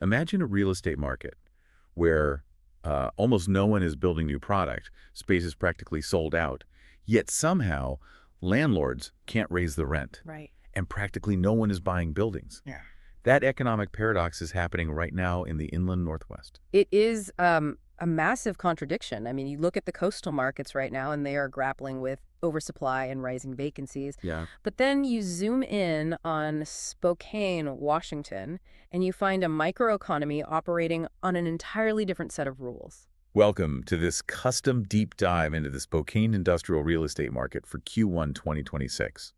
Imagine a real estate market where almost no one is building new product, space is practically sold out, yet somehow landlords can't raise the rent, Right. and practically no one is buying buildings. Yeah. That economic paradox is happening right now in the inland Northwest. It is a massive contradiction. I mean, you look at the coastal markets right now, and they are grappling with oversupply and rising vacancies. Yeah. But then you zoom in on Spokane, Washington, and you find a microeconomy operating on an entirely different set of rules. Welcome to this custom deep dive into the Spokane industrial real estate market for Q1 2026.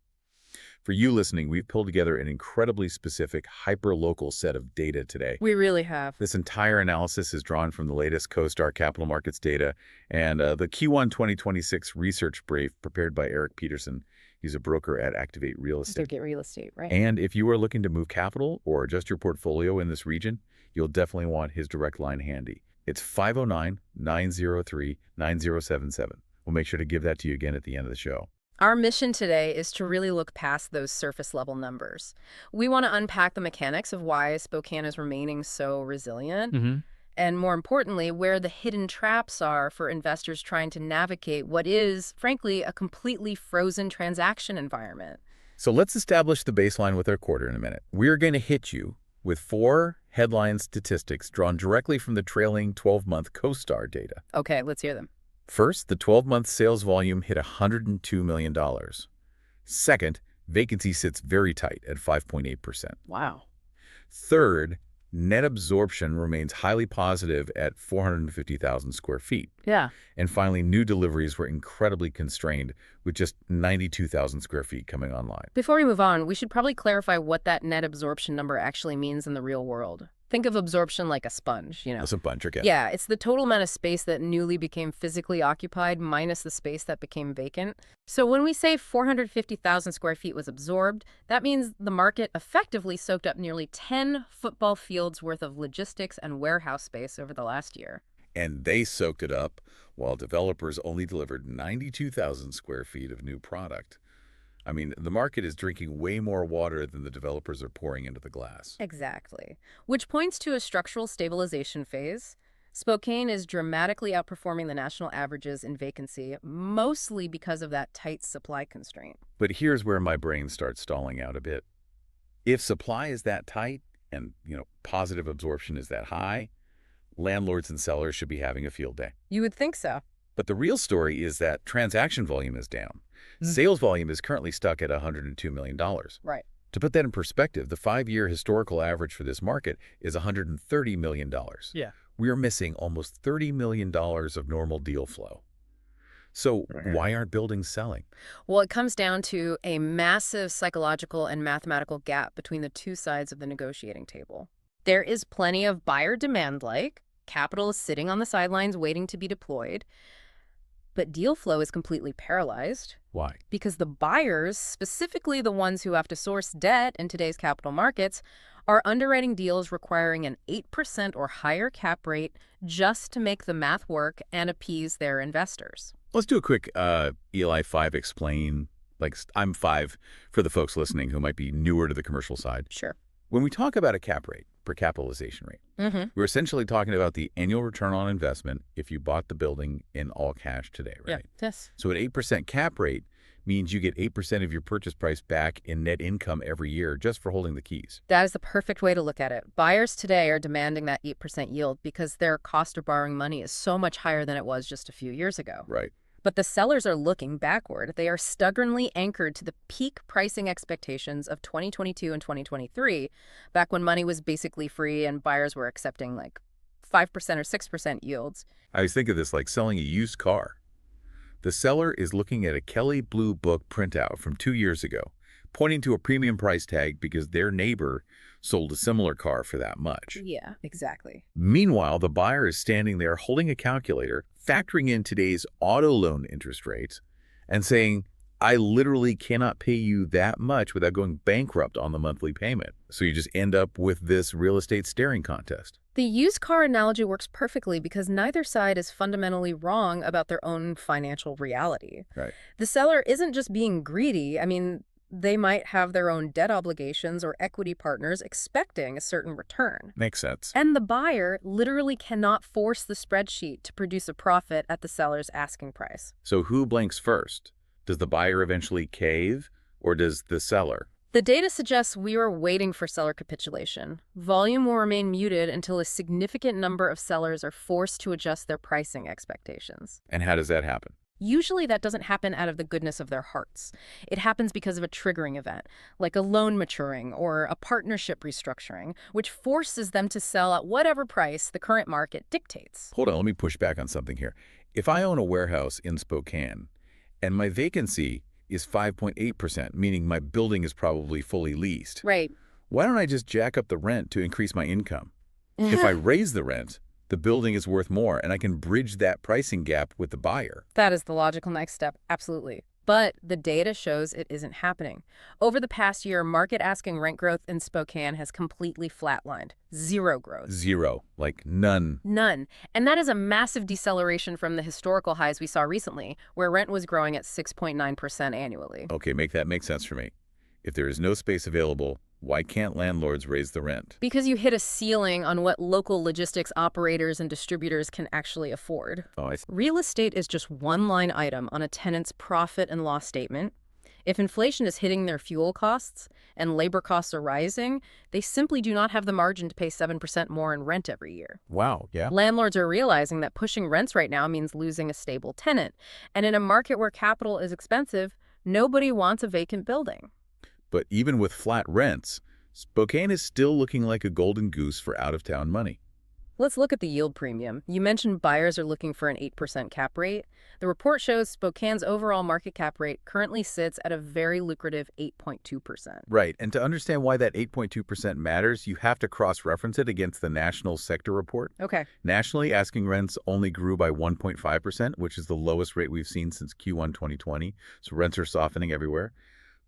For you listening, we've pulled together an incredibly specific, hyper-local set of data today. We really have. This entire analysis is drawn from the latest CoStar capital markets data and the Q1 2026 research brief prepared by Eric Peterson. He's a broker at ACTIV8 Real Estate. Get real estate, right? And if you are looking to move capital or adjust your portfolio in this region, you'll definitely want his direct line handy. It's 509-903-9077. We'll make sure to give that to you again at the end of the show. Our mission today is to really look past those surface-level numbers. We want to unpack the mechanics of why Spokane is remaining so resilient, and more importantly, where the hidden traps are for investors trying to navigate what is, frankly, a completely frozen transaction environment. So let's establish the baseline with our quarter in a minute. We're going to hit you with 4 headline statistics drawn directly from the trailing 12-month CoStar data. Okay, let's hear them. First, the 12-month sales volume hit $102 million. Second, vacancy sits very tight at 5.8%. Wow. Third, net absorption remains highly positive at 450,000 square feet. Yeah. And finally, new deliveries were incredibly constrained with just 92,000 square feet coming online. Before we move on, we should probably clarify what that net absorption number actually means in the real world. Think of absorption like a sponge, That's a bunch again. Yeah, it's the total amount of space that newly became physically occupied minus the space that became vacant. So when we say 450,000 square feet was absorbed, that means the market effectively soaked up nearly 10 football fields worth of logistics and warehouse space over the last year. And they soaked it up while developers only delivered 92,000 square feet of new product. I mean, the market is drinking way more water than the developers are pouring into the glass. Exactly. Which points to a structural stabilization phase. Spokane is dramatically outperforming the national averages in vacancy, mostly because of that tight supply constraint. But here's where my brain starts stalling out a bit. If supply is that tight and, positive absorption is that high, landlords and sellers should be having a field day. You would think so. But the real story is that transaction volume is down. Sales volume is currently stuck at $102 million. Right. To put that in perspective, the 5-year historical average for this market is $130 million. Yeah. We are missing almost $30 million of normal deal flow. So why aren't buildings selling? Well, it comes down to a massive psychological and mathematical gap between the two sides of the negotiating table. There is plenty of buyer demand, capital is sitting on the sidelines waiting to be deployed. But deal flow is completely paralyzed. Why? Because the buyers, specifically the ones who have to source debt in today's capital markets, are underwriting deals requiring an 8% or higher cap rate just to make the math work and appease their investors. Let's do a quick Eli 5 explain. I'm 5 for the folks listening who might be newer to the commercial side. Sure. When we talk about a cap rate, per capitalization rate, we're essentially talking about the annual return on investment if you bought the building in all cash today, right? Yes. So an 8% cap rate means you get 8% of your purchase price back in net income every year just for holding the keys. That is the perfect way to look at it. Buyers today are demanding that 8% yield because their cost of borrowing money is so much higher than it was just a few years ago. Right. But the sellers are looking backward. They are stubbornly anchored to the peak pricing expectations of 2022 and 2023, back when money was basically free and buyers were accepting 5% or 6% yields. I always think of this like selling a used car. The seller is looking at a Kelley Blue Book printout from 2 years ago, pointing to a premium price tag because their neighbor sold a similar car for that much. Yeah, exactly. Meanwhile, the buyer is standing there holding a calculator, factoring in today's auto loan interest rates, and saying, I literally cannot pay you that much without going bankrupt on the monthly payment. So you just end up with this real estate staring contest. The used car analogy works perfectly because neither side is fundamentally wrong about their own financial reality. Right. The seller isn't just being greedy. I mean, They might have their own debt obligations or equity partners expecting a certain return. Makes sense. And the buyer literally cannot force the spreadsheet to produce a profit at the seller's asking price. So who blinks first? Does the buyer eventually cave, or does the seller? The data suggests we are waiting for seller capitulation. Volume will remain muted until a significant number of sellers are forced to adjust their pricing expectations. And how does that happen? Usually that doesn't happen out of the goodness of their hearts. It happens because of a triggering event, like a loan maturing or a partnership restructuring, which forces them to sell at whatever price the current market dictates. Hold on, let me push back on something here. If I own a warehouse in Spokane and my vacancy is 5.8%, meaning my building is probably fully leased. Right. Why don't I just jack up the rent to increase my income? If I raise the rent, the building is worth more, and I can bridge that pricing gap with the buyer. That is the logical next step, absolutely. But the data shows it isn't happening. Over the past year, market asking rent growth in Spokane has completely flatlined. Zero growth. Zero. Like none. None. And that is a massive deceleration from the historical highs we saw recently, where rent was growing at 6.9% annually. Okay, make that make sense for me. If there is no space available, why can't landlords raise the rent? Because you hit a ceiling on what local logistics operators and distributors can actually afford. Oh, I see. Real estate is just one line item on a tenant's profit and loss statement. If inflation is hitting their fuel costs and labor costs are rising, they simply do not have the margin to pay 7% more in rent every year. Wow, yeah. Landlords are realizing that pushing rents right now means losing a stable tenant. And in a market where capital is expensive, nobody wants a vacant building. But even with flat rents, Spokane is still looking like a golden goose for out-of-town money. Let's look at the yield premium. You mentioned buyers are looking for an 8% cap rate. The report shows Spokane's overall market cap rate currently sits at a very lucrative 8.2%. Right, and to understand why that 8.2% matters, you have to cross-reference it against the national sector report. Okay. Nationally, asking rents only grew by 1.5%, which is the lowest rate we've seen since Q1 2020, so rents are softening everywhere.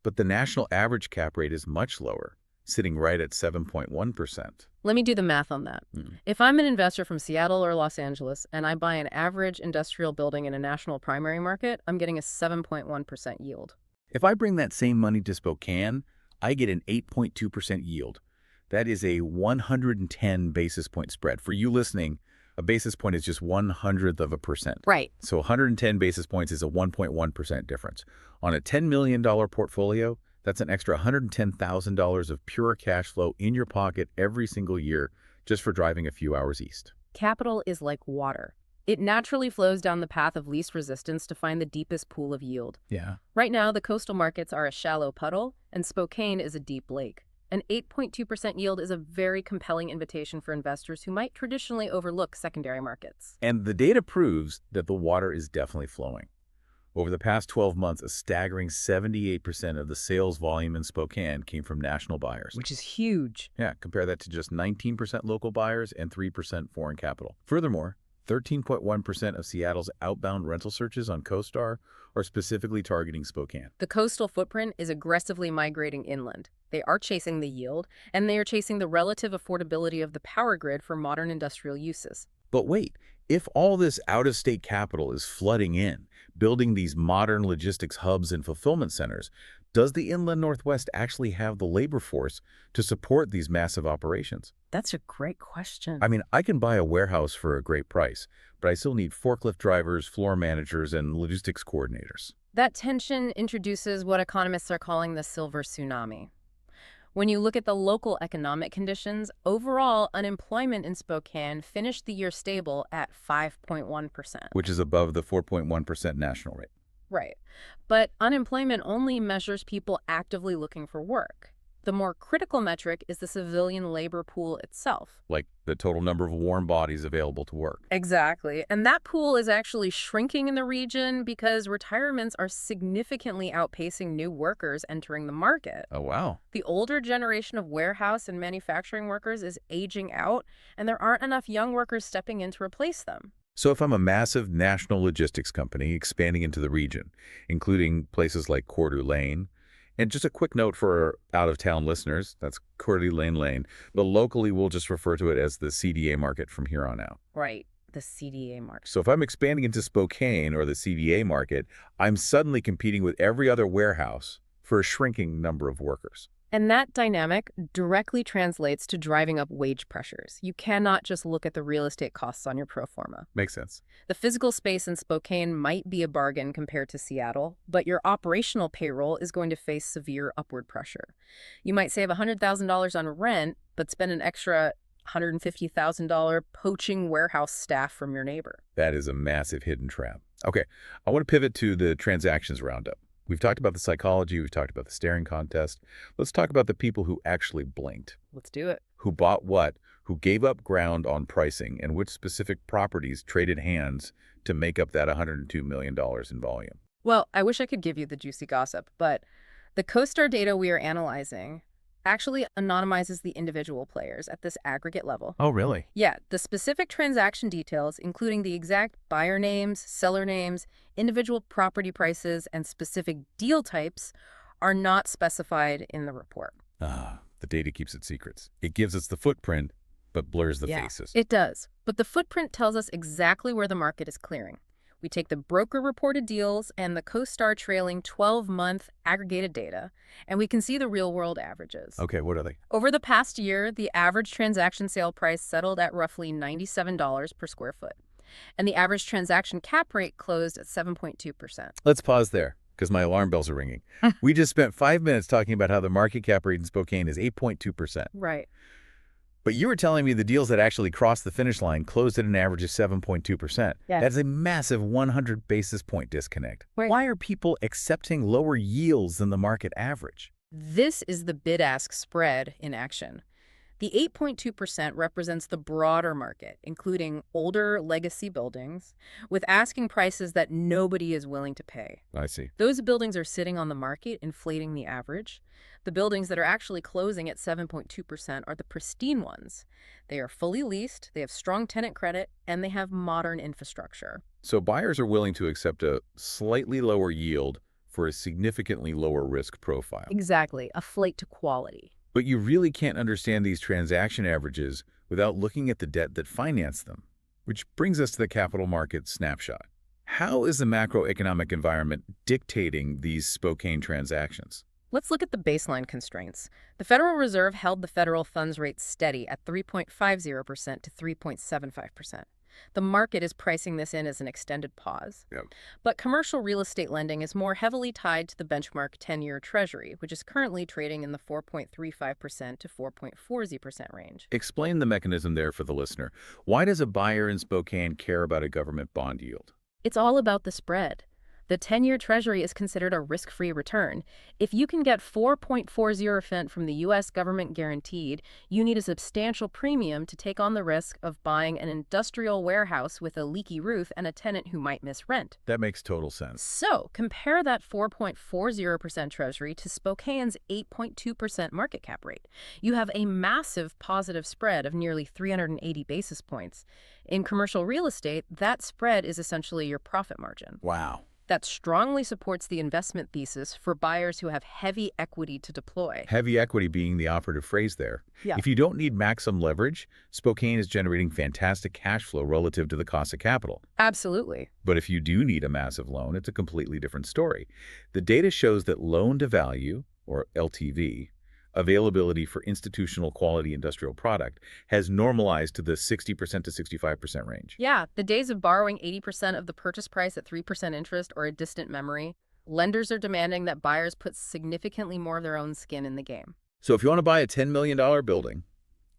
But the national average cap rate is much lower, sitting right at 7.1%. Let me do the math on that. If I'm an investor from Seattle or Los Angeles and I buy an average industrial building in a national primary market, I'm getting a 7.1% yield. If I bring that same money to Spokane, I get an 8.2% yield. That is a 110 basis point spread. For you listening, a basis point is just 1/100th of a percent. Right. So 110 basis points is a 1.1% difference. On a $10 million portfolio, that's an extra $110,000 of pure cash flow in your pocket every single year just for driving a few hours east. Capital is like water. It naturally flows down the path of least resistance to find the deepest pool of yield. Yeah. Right now, the coastal markets are a shallow puddle, and Spokane is a deep lake. An 8.2% yield is a very compelling invitation for investors who might traditionally overlook secondary markets. And the data proves that the water is definitely flowing. Over the past 12 months, a staggering 78% of the sales volume in Spokane came from national buyers. Which is huge. Yeah, compare that to just 19% local buyers and 3% foreign capital. Furthermore, 13.1% of Seattle's outbound rental searches on CoStar are specifically targeting Spokane. The coastal footprint is aggressively migrating inland. They are chasing the yield, and they are chasing the relative affordability of the power grid for modern industrial uses. But wait, if all this out-of-state capital is flooding in, building these modern logistics hubs and fulfillment centers, does the inland Northwest actually have the labor force to support these massive operations? That's a great question. I mean, I can buy a warehouse for a great price, but I still need forklift drivers, floor managers, and logistics coordinators. That tension introduces what economists are calling the silver tsunami. When you look at the local economic conditions, overall unemployment in Spokane finished the year stable at 5.1%. Which is above the 4.1% national rate. Right. But unemployment only measures people actively looking for work. The more critical metric is the civilian labor pool itself. Like the total number of warm bodies available to work. Exactly. And that pool is actually shrinking in the region because retirements are significantly outpacing new workers entering the market. Oh, wow. The older generation of warehouse and manufacturing workers is aging out, and there aren't enough young workers stepping in to replace them. So if I'm a massive national logistics company expanding into the region, including places like Coeur d'Alene, and just a quick note for out-of-town listeners, that's Coeur d'Alene Lane, but locally we'll just refer to it as the CDA market from here on out. Right, the CDA market. So if I'm expanding into Spokane or the CDA market, I'm suddenly competing with every other warehouse for a shrinking number of workers. And that dynamic directly translates to driving up wage pressures. You cannot just look at the real estate costs on your pro forma. Makes sense. The physical space in Spokane might be a bargain compared to Seattle, but your operational payroll is going to face severe upward pressure. You might save $100,000 on rent, but spend an extra $150,000 poaching warehouse staff from your neighbor. That is a massive hidden trap. Okay, I want to pivot to the transactions roundup. We've talked about the psychology, we've talked about the staring contest. Let's talk about the people who actually blinked. Let's do it. Who bought what, who gave up ground on pricing, and which specific properties traded hands to make up that $102 million in volume. Well, I wish I could give you the juicy gossip, but the CoStar data we are analyzing actually anonymizes the individual players at this aggregate level. Oh, really? Yeah, the specific transaction details, including the exact buyer names, seller names, individual property prices, and specific deal types, are not specified in the report. The data keeps its secrets. It gives us the footprint, but blurs the faces. It does. But the footprint tells us exactly where the market is clearing. We take the broker-reported deals and the CoStar trailing 12-month aggregated data, and we can see the real-world averages. Okay, what are they? Over the past year, the average transaction sale price settled at roughly $97 per square foot, and the average transaction cap rate closed at 7.2%. Let's pause there, because my alarm bells are ringing. We just spent 5 minutes talking about how the market cap rate in Spokane is 8.2%. Right. But you were telling me the deals that actually crossed the finish line closed at an average of 7.2%. Yes. That's a massive 100 basis point disconnect. Right. Why are people accepting lower yields than the market average? This is the bid-ask spread in action. The 8.2% represents the broader market, including older legacy buildings, with asking prices that nobody is willing to pay. I see. Those buildings are sitting on the market, inflating the average. The buildings that are actually closing at 7.2% are the pristine ones. They are fully leased, they have strong tenant credit, and they have modern infrastructure. So buyers are willing to accept a slightly lower yield for a significantly lower risk profile. Exactly, a flight to quality. But you really can't understand these transaction averages without looking at the debt that financed them. Which brings us to the capital market snapshot. How is the macroeconomic environment dictating these Spokane transactions? Let's look at the baseline constraints. The Federal Reserve held the federal funds rate steady at 3.50% to 3.75%. The market is pricing this in as an extended pause. Yep. But commercial real estate lending is more heavily tied to the benchmark 10-year Treasury, which is currently trading in the 4.35% to 4.40% range. Explain the mechanism there for the listener. Why does a buyer in Spokane care about a government bond yield? It's all about the spread. The 10-year Treasury is considered a risk-free return. If you can get 4.40% from the U.S. government guaranteed, you need a substantial premium to take on the risk of buying an industrial warehouse with a leaky roof and a tenant who might miss rent. That makes total sense. So, compare that 4.40% Treasury to Spokane's 8.2% market cap rate. You have a massive positive spread of nearly 380 basis points. In commercial real estate, that spread is essentially your profit margin. Wow. That strongly supports the investment thesis for buyers who have heavy equity to deploy. Heavy equity being the operative phrase there. Yeah. If you don't need maximum leverage, Spokane is generating fantastic cash flow relative to the cost of capital. Absolutely. But if you do need a massive loan, it's a completely different story. The data shows that loan-to-value, or LTV, availability for institutional quality industrial product, has normalized to the 60% to 65% range. Yeah, the days of borrowing 80% of the purchase price at 3% interest are a distant memory. Lenders are demanding that buyers put significantly more of their own skin in the game. So if you want to buy a $10 million building,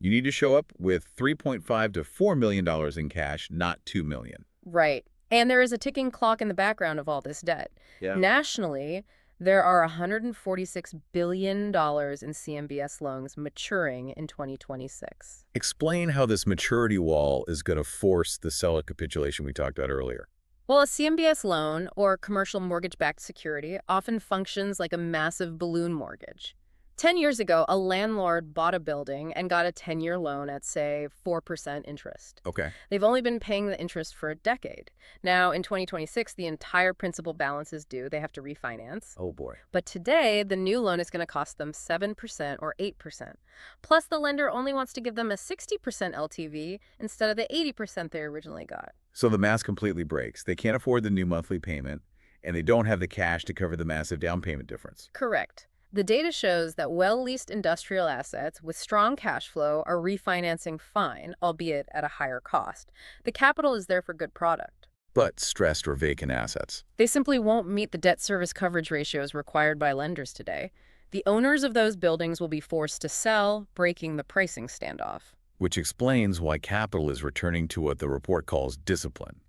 you need to show up with $3.5 to $4 million in cash, not $2 million. Right. And there is a ticking clock in the background of all this debt. Yeah. Nationally, there are $146 billion in CMBS loans maturing in 2026. Explain how this maturity wall is going to force the seller capitulation we talked about earlier. Well, a CMBS loan, or commercial mortgage-backed security, often functions like a massive balloon mortgage. 10 years ago, a landlord bought a building and got a 10-year loan at, say, 4% interest. Okay. They've only been paying the interest for a decade. Now, in 2026, the entire principal balance is due. They have to refinance. Oh, boy. But today, the new loan is going to cost them 7% or 8%. Plus, the lender only wants to give them a 60% LTV instead of the 80% they originally got. So the math completely breaks. They can't afford the new monthly payment, and they don't have the cash to cover the massive down payment difference. Correct. The data shows that well-leased industrial assets with strong cash flow are refinancing fine, albeit at a higher cost. The capital is there for good product. But stressed or vacant assets. They simply won't meet the debt service coverage ratios required by lenders today. The owners of those buildings will be forced to sell, breaking the pricing standoff. Which explains why capital is returning to what the report calls discipline.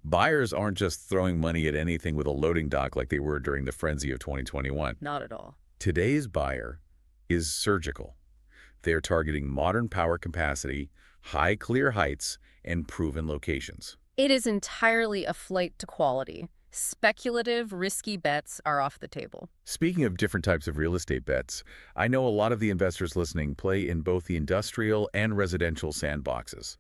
Buyers aren't just throwing money at anything with a loading dock like they were during the frenzy of 2021. Not at all. Today's buyer is surgical. They're targeting modern power capacity, high clear heights, and proven locations. It is entirely a flight to quality. Speculative, risky bets are off the table. Speaking of different types of real estate bets, I know a lot of the investors listening play in both the industrial and residential sandboxes.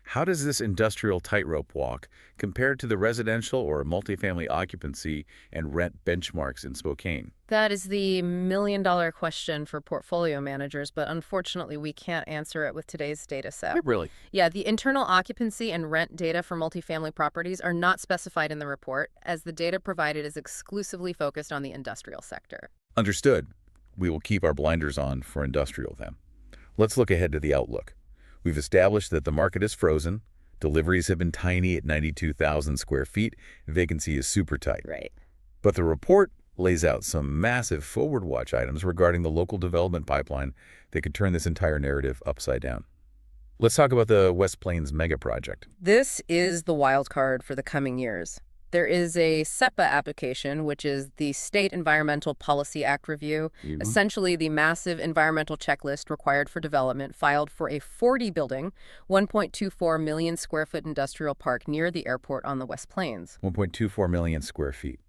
How does this industrial tightrope walk compare to the residential or multifamily occupancy and rent benchmarks in Spokane? That is the million-dollar question for portfolio managers, but unfortunately we can't answer it with today's data set. Really? Yeah, the internal occupancy and rent data for multifamily properties are not specified in the report, as the data provided is exclusively focused on the industrial sector. Understood. We will keep our blinders on for industrial then. Let's look ahead to the outlook. We've established that the market is frozen, deliveries have been tiny at 92,000 square feet, vacancy is super tight. Right. But the report lays out some massive forward watch items regarding the local development pipeline that could turn this entire narrative upside down. Let's talk about the West Plains mega project. This is the wild card for the coming years. There is a SEPA application, which is the State Environmental Policy Act review, essentially the massive environmental checklist required for development, filed for a 40-building, 1.24 million square foot industrial park near the airport on the West Plains. 1.24 million square feet.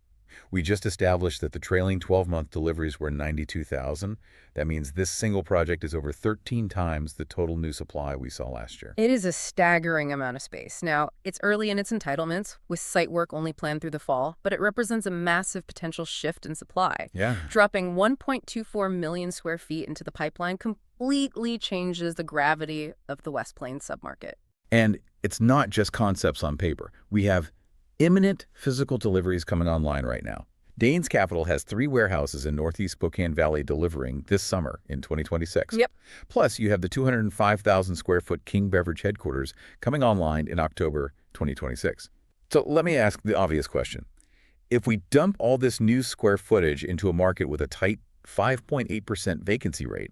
We just established that the trailing 12-month deliveries were 92,000. That means this single project is over 13 times the total new supply we saw last year. It is a staggering amount of space. Now, it's early in its entitlements, with site work only planned through the fall, but it represents a massive potential shift in supply. Yeah. Dropping 1.24 million square feet into the pipeline completely changes the gravity of the West Plains submarket. And it's not just concepts on paper. We have imminent physical deliveries coming online right now. Danes Capital has 3 warehouses in Northeast Spokane Valley delivering this summer in 2026. Yep. Plus, you have the 205,000 square foot King Beverage headquarters coming online in October 2026. So let me ask the obvious question. If we dump all this new square footage into a market with a tight 5.8% vacancy rate,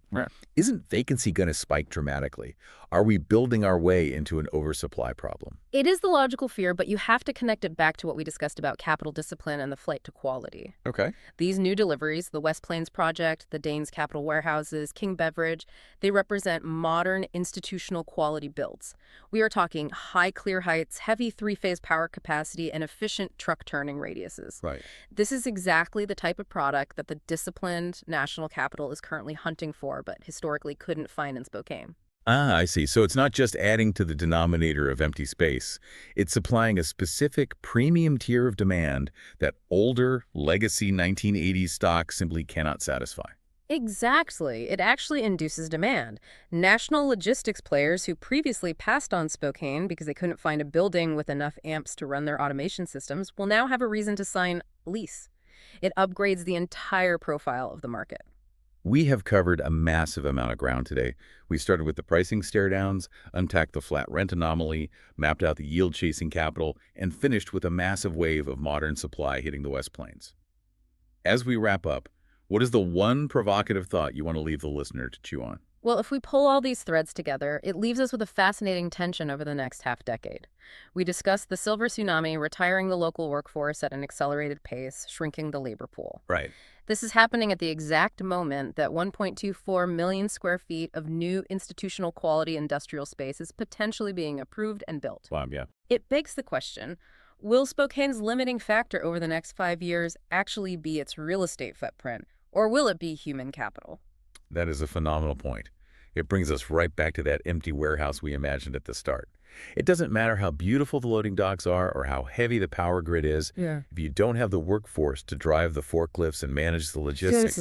isn't vacancy going to spike dramatically? Are we building our way into an oversupply problem? It is the logical fear, but you have to connect it back to what we discussed about capital discipline and the flight to quality. Okay. These new deliveries, the West Plains project, the Danes Capital warehouses, King Beverage, they represent modern institutional quality builds. We are talking high clear heights, heavy 3-phase power capacity, and efficient truck turning radiuses. Right. This is exactly the type of product that the disciplined national capital is currently hunting for, but historically couldn't find in Spokane. Ah, I see. So it's not just adding to the denominator of empty space. It's supplying a specific premium tier of demand that older, legacy 1980s stock simply cannot satisfy. Exactly. It actually induces demand. National logistics players who previously passed on Spokane because they couldn't find a building with enough amps to run their automation systems will now have a reason to sign a lease. It upgrades the entire profile of the market. We have covered a massive amount of ground today. We started with the pricing stare-downs, unpacked the flat rent anomaly, mapped out the yield-chasing capital, and finished with a massive wave of modern supply hitting the West Plains. As we wrap up, what is the one provocative thought you want to leave the listener to chew on? Well, if we pull all these threads together, it leaves us with a fascinating tension over the next half-decade. We discussed the silver tsunami, retiring the local workforce at an accelerated pace, shrinking the labor pool. Right. This is happening at the exact moment that 1.24 million square feet of new institutional quality industrial space is potentially being approved and built. Wow, yeah. It begs the question, will Spokane's limiting factor over the next 5 years actually be its real estate footprint, or will it be human capital? That is a phenomenal point. It brings us right back to that empty warehouse we imagined at the start. It doesn't matter how beautiful the loading docks are or how heavy the power grid is. If you don't have the workforce to drive the forklifts and manage the logistics,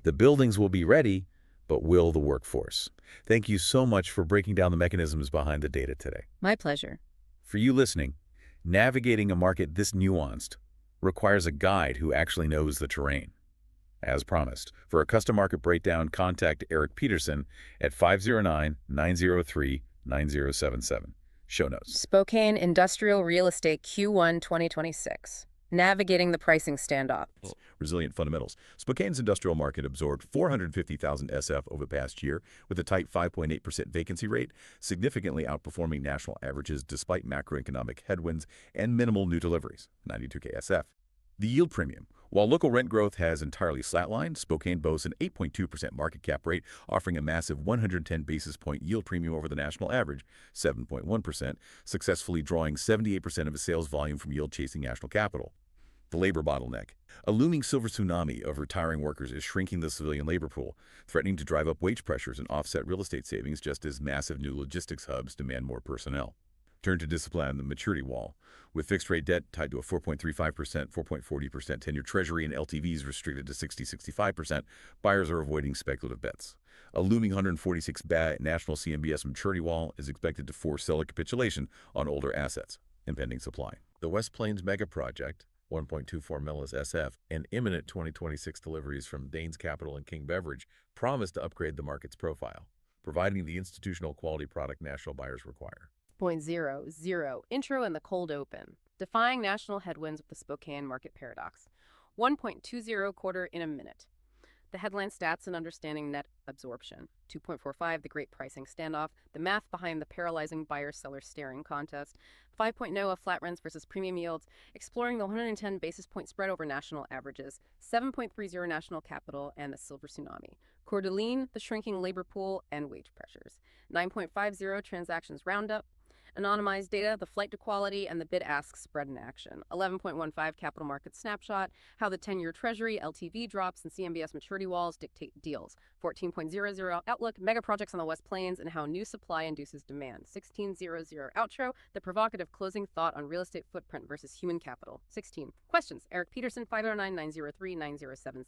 the buildings will be ready, but will the workforce? Thank you so much for breaking down the mechanisms behind the data today. My pleasure. For you listening, navigating a market this nuanced requires a guide who actually knows the terrain. As promised, for a custom market breakdown, contact Eric Peterson at 509-903-9077. Show notes. Spokane Industrial Real Estate Q1 2026. Navigating the pricing standoff. Resilient fundamentals. Spokane's industrial market absorbed 450,000 SF over the past year with a tight 5.8% vacancy rate, significantly outperforming national averages despite macroeconomic headwinds and minimal new deliveries, 92K SF. The yield premium. While local rent growth has entirely flatlined, Spokane boasts an 8.2% market cap rate, offering a massive 110 basis point yield premium over the national average, 7.1%, successfully drawing 78% of its sales volume from yield-chasing national capital. The labor bottleneck. A looming silver tsunami of retiring workers is shrinking the civilian labor pool, threatening to drive up wage pressures and offset real estate savings just as massive new logistics hubs demand more personnel. Turn to discipline the maturity wall. With fixed-rate debt tied to a 4.35%, 4.40% 10-year Treasury and LTVs restricted to 60-65%, buyers are avoiding speculative bets. A looming 146-bay national CMBS maturity wall is expected to force seller capitulation on older assets, impending supply. The West Plains mega project, 1.24 millis SF, and imminent 2026 deliveries from Danes Capital and King Beverage promise to upgrade the market's profile, providing the institutional quality product national buyers require. 0.00 Intro and the Cold Open. Defying national headwinds with the Spokane market paradox. 1.20 quarter in a minute. The headline stats and understanding net absorption. 2.45 The Great Pricing Standoff. The math behind the paralyzing buyer-seller staring contest. 5.0 Flat rents versus premium yields. Exploring the 110 basis point spread over national averages. 7.30 national capital and the silver tsunami. Coeur d'Alene, the shrinking labor pool and wage pressures. 9.50 Transactions Roundup. Anonymized data, the flight to quality, and the bid-ask spread in action. 11.15 Capital Market Snapshot, how the 10-year Treasury, LTV drops, and CMBS maturity walls dictate deals. 14.00 Outlook, mega projects on the West Plains, and how new supply induces demand. 16.00 Outro, the provocative closing thought on real estate footprint versus human capital. 16. Questions. Eric Peterson, 509-903-9077.